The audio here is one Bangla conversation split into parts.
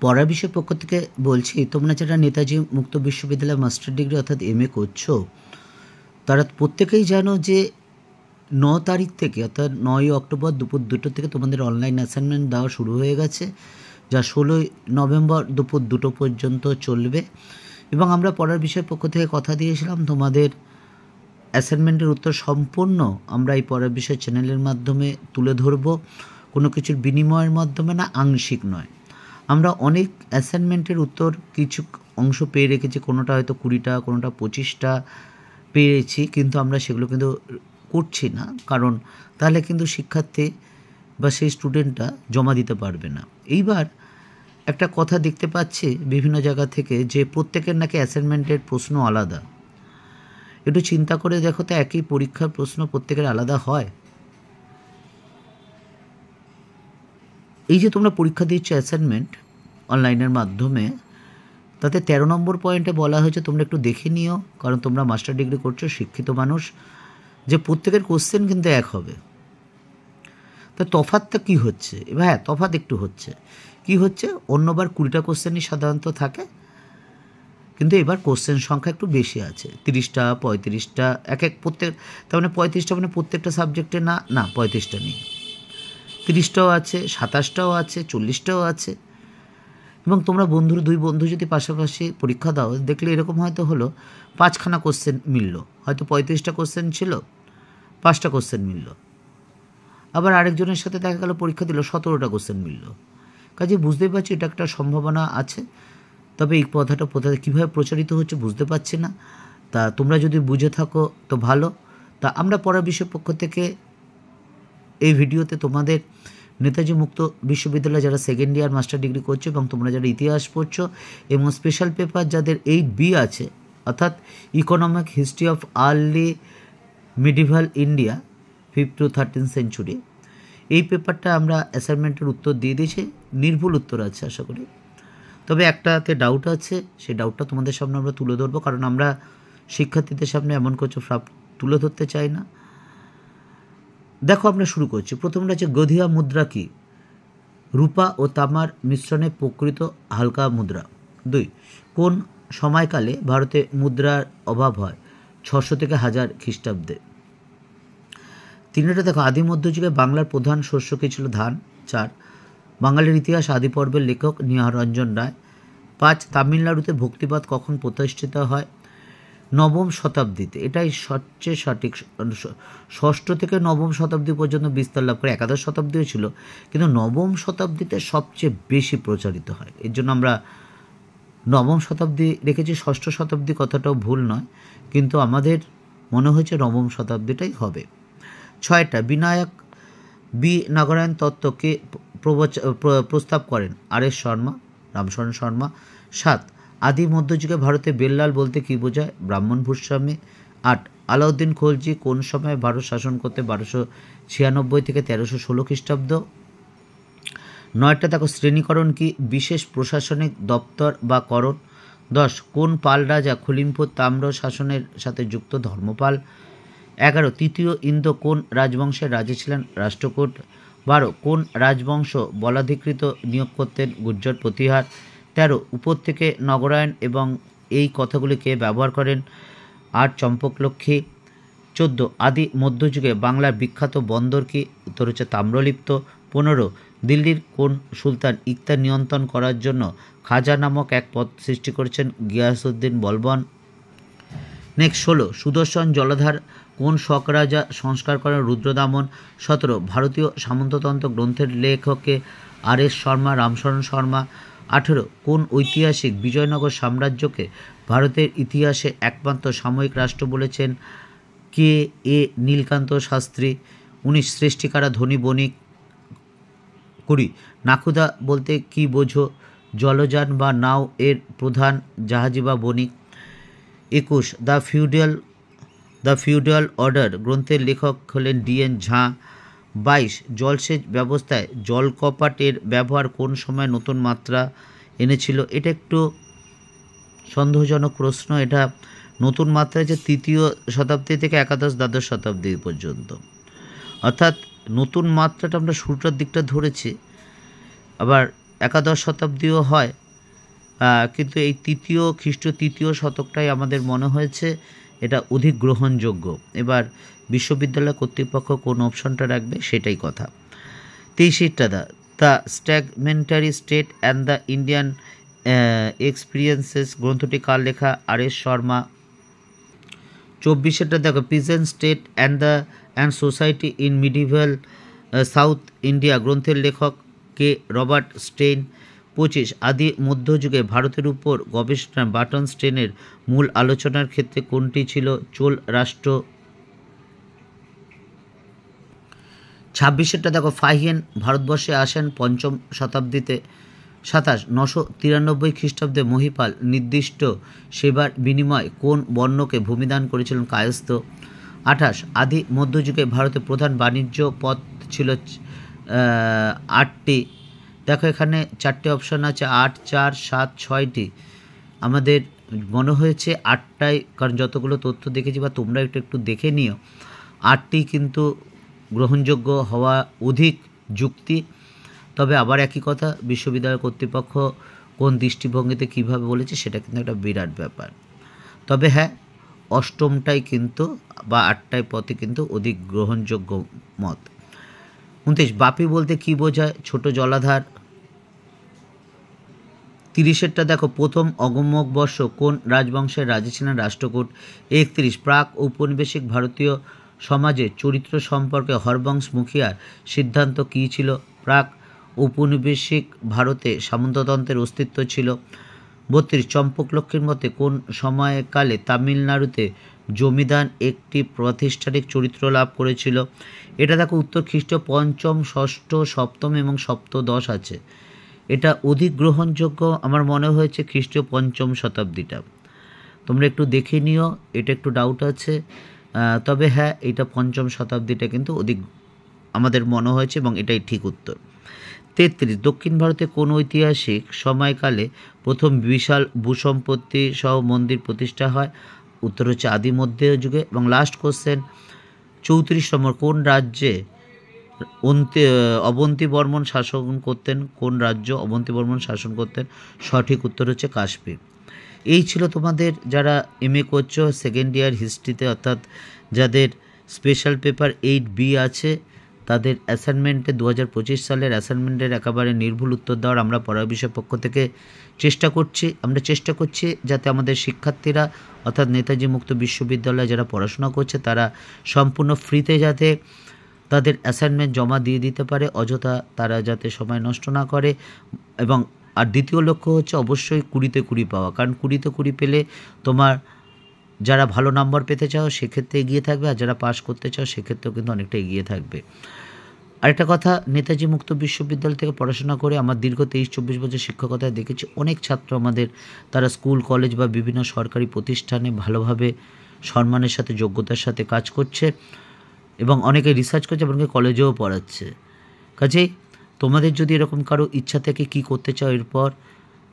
পড়ার বিষয় পক্ষ থেকে বলছি, তোমরা যারা নেতাজি মুক্ত বিশ্ববিদ্যালয়ে মাস্টার ডিগ্রি অর্থাৎ MA করছো, তারা প্রত্যেকেই জানো যে 9 তারিখ থেকে অর্থাৎ 9ই অক্টোবর দুপুর 2টো থেকে তোমাদের অনলাইন অ্যাসাইনমেন্ট দেওয়া শুরু হয়ে গেছে, যা 16ই নভেম্বর দুপুর 2টো পর্যন্ত চলবে। এবং আমরা পড়ার বিষয় পক্ষ থেকে কথা দিয়েছিলাম তোমাদের অ্যাসাইনমেন্টের উত্তর সম্পূর্ণ আমরা এই পড়ার বিষয় চ্যানেলের মাধ্যমে তুলে ধরব, কোনো কিছুর বিনিময়ের মাধ্যমে না, আংশিক নয়। আমরা অনেক অ্যাসাইনমেন্টের উত্তর কিছু অংশ পেয়ে রেখেছি, কোনোটা হয়তো 20টা, কোনোটা 25টা পেয়েছি, কিন্তু আমরা সেগুলো কিন্তু করছি না, কারণ তাহলে কিন্তু শিক্ষার্থী বা সেই স্টুডেন্টটা জমা দিতে পারবে না। এইবার একটা কথা দেখতে পাচ্ছি বিভিন্ন জায়গা থেকে যে প্রত্যেকের নাকি অ্যাসাইনমেন্টের প্রশ্ন আলাদা। একটু চিন্তা করে দেখো তো, একই পরীক্ষার প্রশ্ন প্রত্যেকের আলাদা হয়? এই যে তোমরা পরীক্ষা দিচ্ছ অ্যাসাইনমেন্ট অনলাইনের মাধ্যমে, তাতে 13 নম্বর পয়েন্টে বলা হয়েছে তোমরা একটু দেখে নিও, কারণ তোমরা মাস্টার ডিগ্রি করছো, শিক্ষিত মানুষ, যে প্রত্যেকের কোশ্চেন কিন্তু এক হবে। তা তফাৎটা কী হচ্ছে? এবার হ্যাঁ, তফাৎ একটু হচ্ছে। কি হচ্ছে? অন্যবার 20টা কোশ্চেনই সাধারণত থাকে, কিন্তু এবার কোশ্চেন সংখ্যা একটু বেশি আছে, 30টা 35টা, প্রত্যেক, তার মানে 35টা মানে প্রত্যেকটা সাবজেক্টে না, 35টা নেই, 30টাও আছে, 27টাও আছে, 40টাও আছে। এবং তোমরা দুই বন্ধু যদি পাশাপাশি পরীক্ষা দাও, দেখলে এরকম হয়তো হলো 5খানা কোশ্চেন মিলল, হয়তো 35টা কোশ্চেন ছিল, 5টা কোশ্চেন মিলল। আবার আরেকজনের সাথে দেখা গেল পরীক্ষা দিল, 17টা কোশ্চেন মিলল। কাজে বুঝতেই পারছি এটা একটা সম্ভাবনা আছে, তবে এই কথাটা কীভাবে প্রচারিত হচ্ছে বুঝতে পারছি না। তা তোমরা যদি বুঝে থাকো তো ভালো। তা আমরা পড়ার বিষয় পক্ষ থেকে এই ভিডিওতে তোমাদের নেতাজি মুক্ত বিশ্ববিদ্যালয়ে যারা সেকেন্ড ইয়ার মাস্টার ডিগ্রি করছো এবং তোমরা যারা ইতিহাস পড়ছো এবং স্পেশাল পেপার যাদের 8B আছে, অর্থাৎ economic history of early medieval India 5th to 13th century, এই পেপারটা আমরা অ্যাসাইনমেন্টের উত্তর দিয়ে দিয়েছি, নির্ভুল উত্তর আছে আশা করি। তবে একটাতে ডাউট আছে, সেই ডাউটটা তোমাদের সামনে আমরা তুলে ধরবো, কারণ আমরা শিক্ষার্থীদের সামনে এমন কিছু তুলে ধরতে চাই না। দেখো, আমরা শুরু করছি। প্রথমটা হচ্ছে গধিয়া মুদ্রা কি? রূপা ও তামার মিশ্রণে প্রকৃত হালকা মুদ্রা। 2, কোন সময়কালে ভারতে মুদ্রার অভাব হয়? 600 থেকে 1000 খ্রিস্টাব্দে। 3টা দেখো, আদি মধ্যযুগে বাংলার প্রধান শস্য কী ছিল? ধান। 4, বাঙালির ইতিহাস আদি পর্বের লেখক নিহারঞ্জন রায়। 5, তামিলনাড়ুতে ভক্তিবাদ কখন প্রতিষ্ঠিত হয়? 9ম শতাব্দীতে। এটাই সবচেয়ে সঠিক। 6ষ্ঠ থেকে 9ম শতাব্দী পর্যন্ত বিস্তার লাভ করে, একাদশ শতাব্দীও ছিল, কিন্তু 9ম শতাব্দীতে সবচেয়ে বেশি প্রচারিত হয়। এর জন্য আমরা 9ম শতাব্দী রেখেছি, 6ষ্ঠ শতাব্দী কথাটাও ভুল নয়, কিন্তু আমাদের মনে হয়েছে 9ম শতাব্দীটাই হবে। 6টা, বিনায়ক বি নাগরায়ণ তত্ত্বকে প্রস্তাব করেন? RS শর্মা, রামশরণ শর্মা। 7, আদি মধ্যযুগে ভারতে বেল্লাল বলতে কী বোঝায়? ব্রাহ্মণ ভূস্বামী। 8, আলাউদ্দিন খলজি কোন সময় ভারত শাসন করতে? 1296 থেকে 1316 খ্রিস্টাব্দ। 9টা দেখো, শ্রেণীকরণ কি? বিশেষ প্রশাসনিক দপ্তর বা করণ। 10, কোন পাল রাজা খলিমপুর তাম্র শাসনের সাথে যুক্ত? ধর্মপাল। 11, তৃতীয় ইন্দ্র কোন রাজবংশের রাজা ছিলেন? রাষ্ট্রকূট। 12, কোন রাজবংশ বলাধিকৃত নিয়োগ করতেন? গুর্জর প্রতিহার। 13, উপর থেকে নগরায়ণ এবং এই কথাগুলি কে ব্যবহার করেন? 8, চম্পকলক্ষ্মী। 14, আদি মধ্যযুগে বাংলার বিখ্যাত বন্দর কি? উত্তর হচ্ছে তাম্রলিপ্ত। 15, দিল্লির কোন সুলতান ইকতা নিয়ন্ত্রণ করার জন্য খাজা নামক এক পদ সৃষ্টি করেছেন? গিয়াসউদ্দিন বলবন। নেক্সট 16, সুদর্শন জলাধার কোন শক রাজা সংস্কার করেন? রুদ্রদামন। 17, ভারতীয় সামন্ততন্ত্র গ্রন্থের লেখককে? RS শর্মা, রামশরণ শর্মা। 18, কোন ঐতিহাসিক বিজয়নগর সাম্রাজ্যকে ভারতের ইতিহাসে একমাত্র সাময়িক রাষ্ট্র বলেছেন? K.A. নীলকান্ত শাস্ত্রী। 19, সৃষ্টিকারা ধনী বণিক। 20, নাখুদা বলতে কি বোঝো? জলযান বা নাও এর প্রধান জাহাজি বা বণিক। 21, দ্য ফিউডাল অর্ডার গ্রন্থের লেখক হলেন D.N. ঝা। 22, জলসেচ ব্যবস্থায় জলকপাটের ব্যবহার কোন সময় নতুন মাত্রা এনেছিল? এটা একটু সন্দেহজনক প্রশ্ন। এটা নতুন মাত্রায় যে 3য় শতাব্দী থেকে একাদশ দ্বাদশ শতাব্দী পর্যন্ত, অর্থাৎ নতুন মাত্রাটা আমরা শুরুটার দিকটা ধরেছি। আবার একাদশ শতাব্দীও হয়, কিন্তু এই খ্রিস্টীয় তৃতীয় শতকটাই আমাদের মনে হয়েছে এটা অধিক গ্রহণযোগ্য। এবার বিশ্ববিদ্যালয় কর্তৃপক্ষ কোন অপশনটা রাখবে সেটাই কথা। 23টা the segmentary state and the Indian experiences গ্রন্থটি কার লেখা? আর.এস. শর্মা। 24টা দেখো peasant state and society in medieval south India গ্রন্থের লেখক কে? Robert Steyn. 25 আদি মধ্যযুগে ভারতের উপর গবেষণা বার্টন স্টেনের মূল আলোচনার ক্ষেত্রে কোনটি ছিল? চোল রাষ্ট্র। 26টা দেখো ফাহিয়েন ভারতবর্ষে আসেন 5ম শতাব্দীতে। 27 993 খ্রিস্টাব্দে মহিপাল নির্দিষ্ট সেবার বিনিময়ে কোন বর্ণকে ভূমিদান করেছিলেন? কায়স্থ। 28 আদি মধ্যযুগে ভারতে প্রধান বাণিজ্য পথ ছিল 8টি। দেখো এখানে 4টে অপশান আছে, 8, 4, 7, 6টি। আমাদের মনে হয়েছে 8টাই, কারণ যতগুলো তথ্য দেখেছি বা তোমরা একটু দেখে নিও, 8টি কিন্তু গ্রহণযোগ্য হওয়া অধিক যুক্তি। তবে আবার একই কথা, বিশ্ববিদ্যালয় কর্তৃপক্ষ কোন দৃষ্টিভঙ্গিতে কীভাবে বলেছে সেটা কিন্তু একটা বিরাট ব্যাপার। তবে হ্যাঁ, 8মটাই কিন্তু বা 8টাই পথে কিন্তু অধিক গ্রহণযোগ্য মত। 29 বাপি বলতে কি বোঝায়? ছোট জলাধার। 30টা দেখো প্রথম অগম্যক বর্ষ কোন রাজবংশের রাজা ছিলেন? রাষ্ট্রকূট। 31 প্রাক ঔপনিবেশিক ভারতীয় সমাজে চরিত্র সম্পর্কে হরবংশ মুখিয়ার সিদ্ধান্ত কী ছিল? প্রাক ঔপনিবেশিক ভারতে সামন্ততন্ত্রের অস্তিত্ব ছিল। 32 চম্পকলক্ষ্মীর মতে কোন সময়কালে তামিলনাড়ুতে জমিদান একটি প্রাতিষ্ঠানিক চরিত্র লাভ করেছিল? এটা দেখো উত্তর খ্রিস্ট 5ম, 6ষ্ঠ, 7ম এবং সপ্তদশ আছে। এটা অধিক গ্রহণযোগ্য আমার মনে হয়েছে খ্রিস্টীয় 5ম শতাব্দীটা। তোমরা একটু দেখে নিও, এটা একটু ডাউট আছে। তবে হ্যাঁ, এটা 5ম শতাব্দীটা কিন্তু অধিক আমাদের মনে হয়েছে এবং এটাই ঠিক উত্তর। 33 দক্ষিণ ভারতে কোন ঐতিহাসিক সময়কালে প্রথম বিশাল ভূসম্পত্তি সহ মন্দির প্রতিষ্ঠা হয়? উত্তর হচ্ছে আদি মধ্যযুগে। এবং লাস্ট কোশ্চেন 34 নম্বর কোন রাজ্যে অবন্তী বর্মন শাসন করতেন? কোন রাজ্য অবন্তী বর্মন শাসন করতেন? সঠিক উত্তর হচ্ছে কাশ্মীর। এই ছিল তোমাদের যারা MA করছো সেকেন্ড ইয়ার হিস্ট্রিতে, অর্থাৎ যাদের স্পেশাল পেপার 8B আছে, তাদের অ্যাসাইনমেন্টে 2025 সালের অ্যাসাইনমেন্টের একেবারে নির্ভুল উত্তর দেওয়ার আমরা পড়ার বিষয় পক্ষ থেকে চেষ্টা করছি যাতে আমাদের শিক্ষার্থীরা অর্থাৎ নেতাজি মুক্ত বিশ্ববিদ্যালয়ে যারা পড়াশোনা করছে তারা সম্পূর্ণ ফ্রিতে যাতে তাদের অ্যাসাইনমেন্ট জমা দিয়ে দিতে পারে, অযথা তারা যাতে সময় নষ্ট না করে। এবং আর দ্বিতীয় লক্ষ্য হচ্ছে অবশ্যই 20তে 20 পাওয়া, কারণ 20তে 20 পেলে তোমার যারা ভালো নাম্বার পেতে চাও সেক্ষেত্রে এগিয়ে থাকবে, আর যারা পাস করতে চাও সেক্ষেত্রেও কিন্তু অনেকটা এগিয়ে থাকবে। আরেকটা কথা, নেতাজি মুক্ত বিশ্ববিদ্যালয় থেকে পড়াশোনা করে আমার দীর্ঘ 23-24 বছর শিক্ষকতায় দেখেছি অনেক ছাত্র আমাদের তারা স্কুল কলেজ বা বিভিন্ন সরকারি প্রতিষ্ঠানে ভালোভাবে সম্মানের সাথে যোগ্যতার সাথে কাজ করছে এবং অনেকে রিসার্চ করছে এবং কলেজেও পড়াচ্ছে। কাজেই তোমাদের যদি এরকম কারো ইচ্ছা থেকে কি করতে চাও এরপর,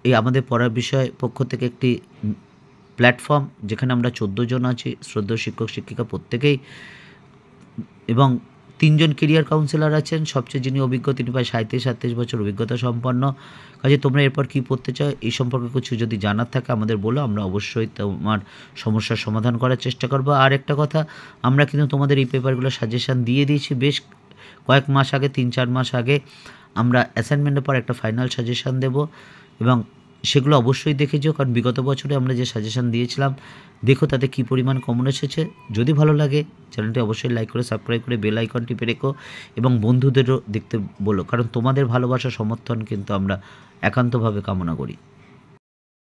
এই আমাদের পড়ার বিষয় পক্ষ থেকে একটি প্ল্যাটফর্ম যেখানে আমরা 14 জন আছি, শ্রদ্ধেয় শিক্ষক শিক্ষিকা প্রত্যেকেই, এবং 3 জন কেরিয়ার কাউন্সিলর আছেন। সবচেয়ে যিনি অভিজ্ঞ তিনি প্রায় 37-38 বছর অভিজ্ঞতা সম্পন্ন। কাজে তোমরা এরপর কী পড়তে চাও এই সম্পর্কে কিছু যদি জানার থাকে আমাদের বলো, আমরা অবশ্যই তোমার সমস্যার সমাধান করার চেষ্টা করবো। আর একটা কথা, আমরা কিন্তু তোমাদের এই পেপারগুলো সাজেশান দিয়ে দিয়েছি বেশ কয়েক মাস আগে, 3-4 মাস আগে আমরা অ্যাসাইনমেন্টের পর একটা ফাইনাল সাজেশান দেব এবং সেগুলো অবশ্যই দেখে যেও, কারণ বিগত বছরে আমরা যে সাজেশান দিয়েছিলাম দেখো তাতে কী পরিমাণ কমন এসেছে। যদি ভালো লাগে চ্যানেলটি অবশ্যই লাইক করে সাবস্ক্রাইব করে বেল আইকন টিপে রেখো এবং বন্ধুদেরও দেখতে বলো, কারণ তোমাদের ভালোবাসা সমর্থন কিন্তু আমরা একান্তভাবে কামনা করি।